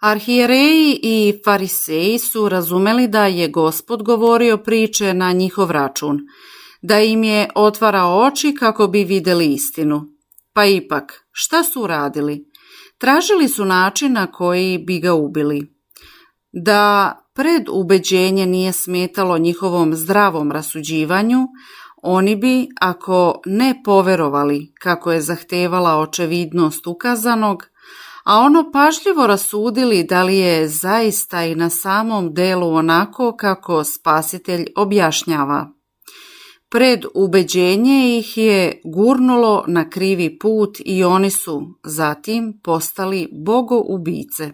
Arhijereji i fariseji su razumeli da je Gospod govorio priče na njihov račun, da im je otvarao oči kako bi vidjeli istinu. Pa ipak, šta su uradili? Tražili su način na koji bi ga ubili. Da predubeđenje nije smetalo njihovom zdravom rasuđivanju, oni bi, ako ne poverovali kako je zahtevala očevidnost ukazanog, a ono pažljivo rasudili da li je zaista i na samom delu onako kako Spasitelj objašnjava. Predubeđenje ih je gurnulo na krivi put i oni su zatim postali bogoubice.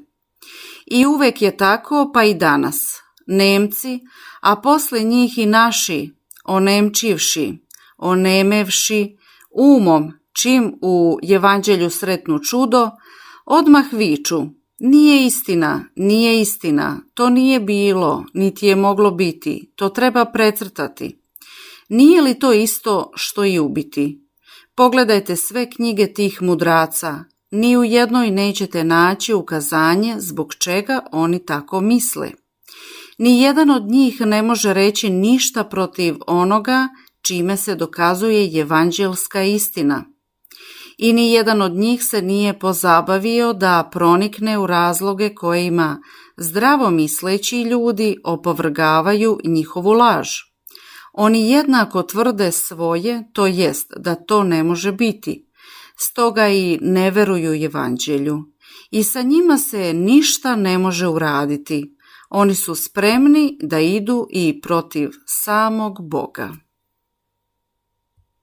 I uvek je tako, pa i danas. Nemci, a posle njih i naši, onemčivši, onemevši umom, čim u evanđelju sretnu čudo, odmah viču: nije istina, to nije bilo, niti je moglo biti, to treba precrtati. Nije li to isto što i ubiti? Pogledajte sve knjige tih mudraca, ni u jednoj nećete naći ukazanje zbog čega oni tako misle. Ni jedan od njih ne može reći ništa protiv onoga čime se dokazuje evanđelska istina. I ni jedan od njih se nije pozabavio da pronikne u razloge kojima zdravomisleći ljudi opovrgavaju njihovu laž. Oni jednako tvrde svoje, to jest da to ne može biti, stoga i ne veruju evanđelju. I sa njima se ništa ne može uraditi. Oni su spremni da idu i protiv samog Boga.